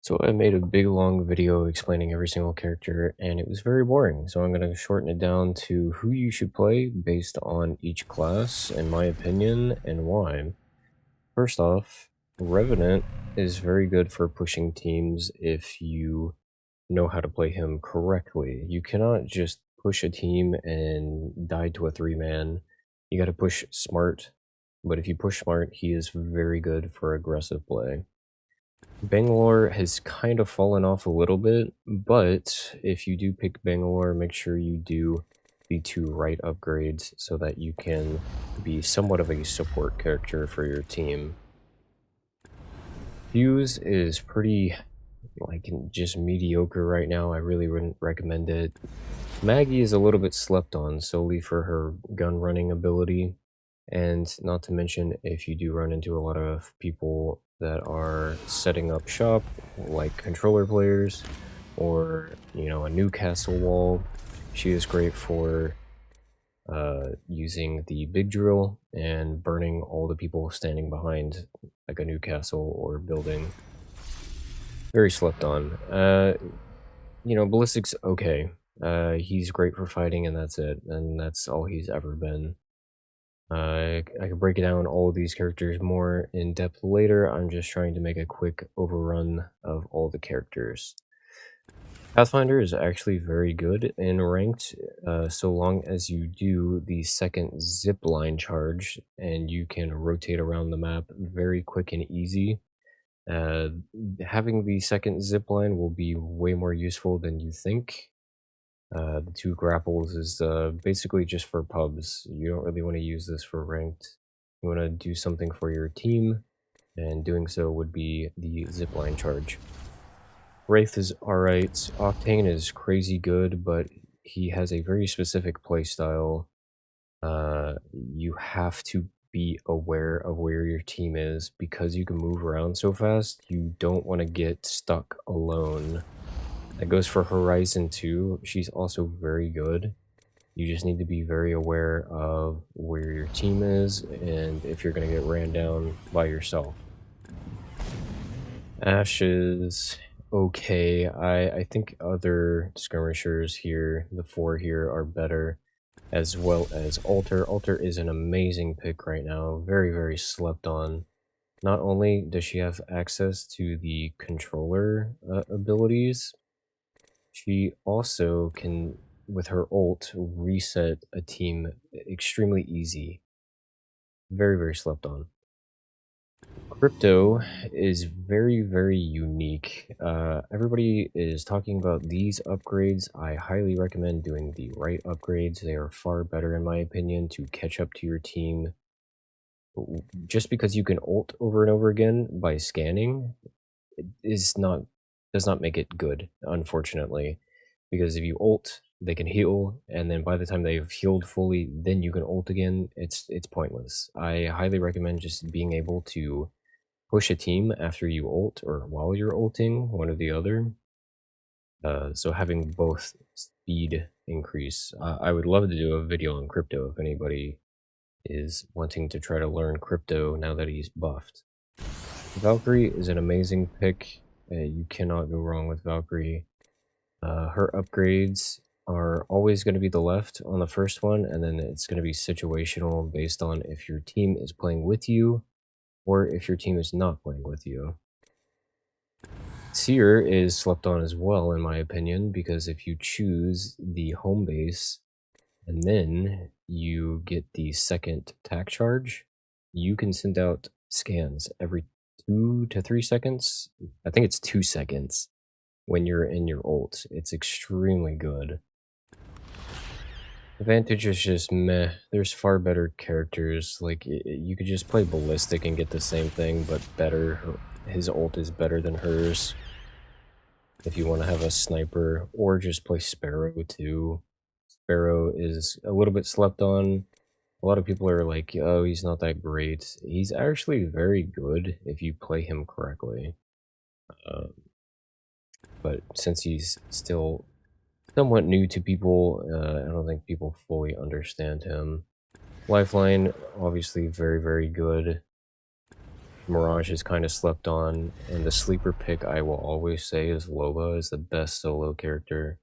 So I made a big long video explaining every single character and it was very boring. So I'm going to shorten it down to who you should play based on each class, in my opinion, and why. First off, Revenant is very good for pushing teams if you know how to play him correctly. You cannot just push a team and die to a three-man. You got to push smart, but if you push smart, he is very good for aggressive play. Bangalore has kind of fallen off a little bit, but if you do pick Bangalore, make sure you do the two right upgrades so that you can be somewhat of a support character for your team. Fuse is pretty, just mediocre right now. I really wouldn't recommend it. Maggie is a little bit slept on solely for her gun running ability. And not to mention, if you do run into a lot of people that are setting up shop, like controller players, or, a Newcastle wall, she is great for using the big drill and burning all the people standing behind, like a Newcastle or building. Very slept on. Ballistic's okay. He's great for fighting, and that's it. And that's all he's ever been. I could break it down all of these characters more in depth later. I'm just trying to make a quick overrun of all the characters. Pathfinder is actually very good in ranked, so long as you do the second zip line charge and you can rotate around the map very quick and easy. Uh, Having the second zip line will be way more useful than you think. The two grapples is basically just for pubs. You don't really want to use this for ranked. You want to do something for your team, and doing so would be the zipline charge. Wraith is alright. Octane is crazy good, but he has a very specific playstyle. You have to be aware of where your team is because you can move around so fast. You don't want to get stuck alone. That goes for Horizon 2. She's also very good. You just need to be very aware of where your team is and if you're going to get ran down by yourself. Ash is okay. I think other skirmishers here, the four here, are better, as well as Alter. Alter is an amazing pick right now. Very, very slept on. Not only does she have access to the controller abilities, she also can, with her ult, reset a team extremely easy. Very, very slept on. Crypto is very, very unique. Everybody is talking about these upgrades. I highly recommend doing the right upgrades. They are far better, in my opinion, to catch up to your team. Just because you can ult over and over again by scanning does not make it good, unfortunately. Because if you ult, they can heal, and then by the time they've healed fully, then you can ult again. It's pointless. I highly recommend just being able to push a team after you ult or while you're ulting, one or the other. So having both speed increase. I would love to do a video on crypto if anybody is wanting to try to learn crypto now that he's buffed. Valkyrie is an amazing pick. You cannot go wrong with Valkyrie. Her upgrades are always going to be the left on the first one, and then it's going to be situational based on if your team is playing with you or if your team is not playing with you. Seer is slept on as well, in my opinion, because if you choose the home base and then you get the second tack charge, you can send out scans every 2 to 3 seconds. I think it's 2 seconds when you're in your ult. It's extremely good. Advantage is just meh. There's far better characters. Like, you could just play Ballistic and get the same thing, but better. His ult is better than hers. If you want to have a sniper, or just play Sparrow too. Sparrow is a little bit slept on. A lot of people are like, oh, he's not that great. He's actually very good if you play him correctly. But since he's still somewhat new to people, I don't think people fully understand him. Lifeline, obviously very, very good. Mirage is kind of slept on, and the sleeper pick I will always say is Loba is the best solo character.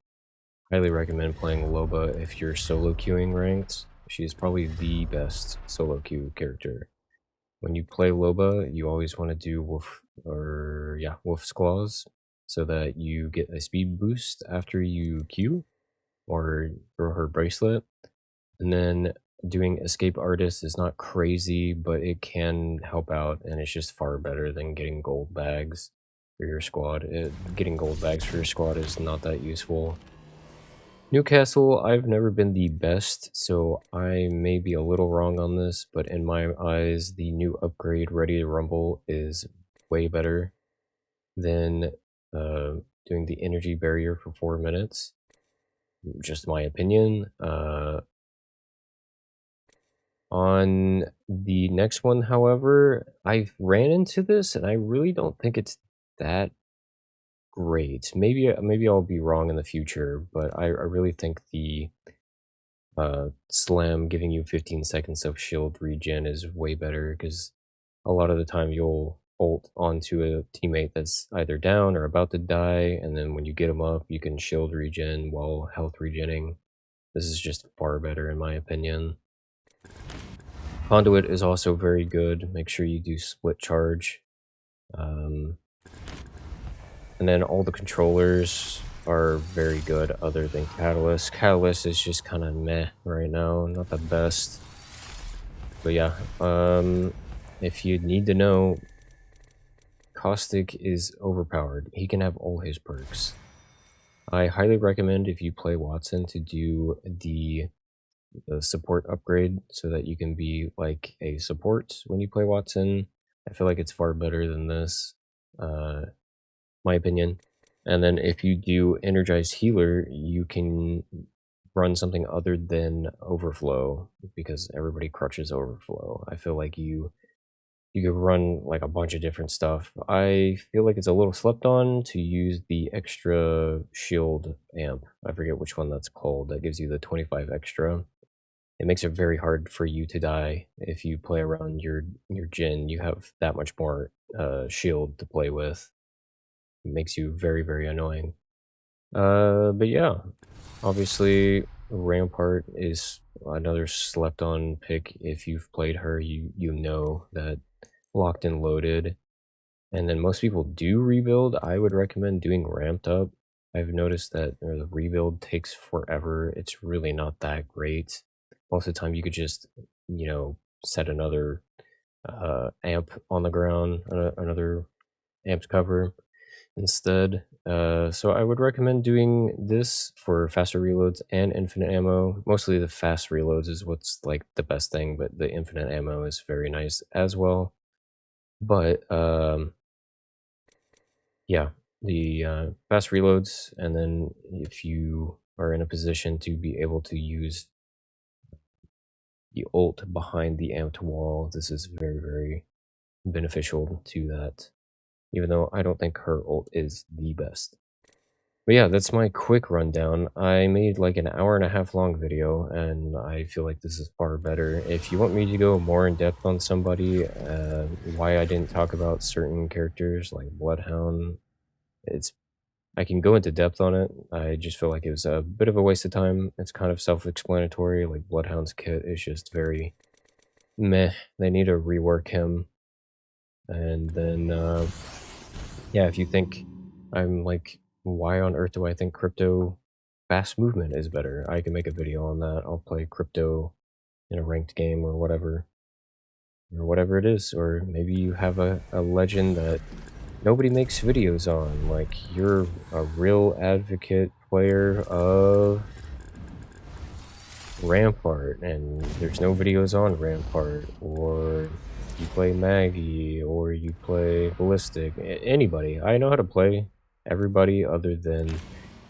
Highly recommend playing Loba if you're solo queuing ranked. She's probably the best solo queue character. When you play Loba, you always want to do Wolf's Claws, so that you get a speed boost after you queue, or throw her bracelet. And then doing Escape Artist is not crazy, but it can help out, and it's just far better than getting gold bags for your squad. Getting gold bags for your squad is not that useful. Newcastle, I've never been the best, so I may be a little wrong on this, but in my eyes, the new upgrade Ready to Rumble is way better than doing the energy barrier for 4 minutes. Just my opinion. On the next one, however, I ran into this, and I really don't think it's that great. Maybe I'll be wrong in the future, but I really think the slam giving you 15 seconds of shield regen is way better, because a lot of the time you'll ult onto a teammate that's either down or about to die, and then when you get them up, you can shield regen while health regenning. This is just far better in my opinion. Conduit is also very good. Make sure you do split charge. And then all the controllers are very good other than Catalyst. Catalyst is just kind of meh right now, not the best. But yeah, if you need to know, Caustic is overpowered. He can have all his perks. I highly recommend, if you play Watson, to do the support upgrade so that you can be like a support when you play Watson. I feel like it's far better than this, my opinion. And then if you do Energized Healer, you can run something other than Overflow, because everybody crutches Overflow. I feel like you could run like a bunch of different stuff. I feel like it's a little slept on to use the extra shield amp. I forget which one that's called. That gives you the 25 extra. It makes it very hard for you to die if you play around your Jhin. You have that much more shield to play with. It makes you very, very annoying. But yeah, obviously Rampart is another slept on pick. If you've played her, you know that locked and loaded. And then most people do rebuild. I would recommend doing ramped up. I've noticed that the rebuild takes forever. It's really not that great. Most of the time you could just, set another amp on the ground, another amp cover instead. So I would recommend doing this for faster reloads and infinite ammo. Mostly the fast reloads is what's like the best thing, but the infinite ammo is very nice as well. But yeah, the fast reloads, and then if you are in a position to be able to use the ult behind the amped wall, this is very, very beneficial to that, even though I don't think her ult is the best. But yeah, that's my quick rundown. I made like an hour and a half long video, and I feel like this is far better. If you want me to go more in depth on somebody, why I didn't talk about certain characters like Bloodhound, I can go into depth on it. I just feel like it was a bit of a waste of time. It's kind of self-explanatory. Like Bloodhound's kit is just very meh. They need to rework him. And then, yeah, if you think I'm like, why on earth do I think crypto fast movement is better? I can make a video on that. I'll play crypto in a ranked game or whatever it is. Or maybe you have a legend that nobody makes videos on, like you're a real advocate player of Rampart and there's no videos on Rampart, or you play Maggie, or you play Ballistic. Anybody. I know how to play everybody other than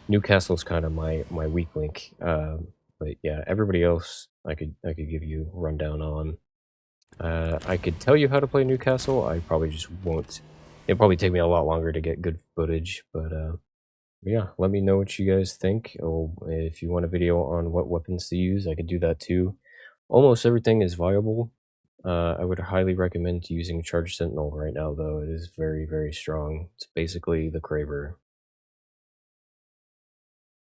Newcastle's kind of my weak link. But yeah, everybody else I could give you a rundown on. I could tell you how to play Newcastle. I probably just won't. It'll probably take me a lot longer to get good footage, but yeah, let me know what you guys think. Oh, if you want a video on what weapons to use, I could do that too. Almost everything is viable. I would highly recommend using Charged Sentinel right now, though. It is very, very strong. It's basically the Kraber.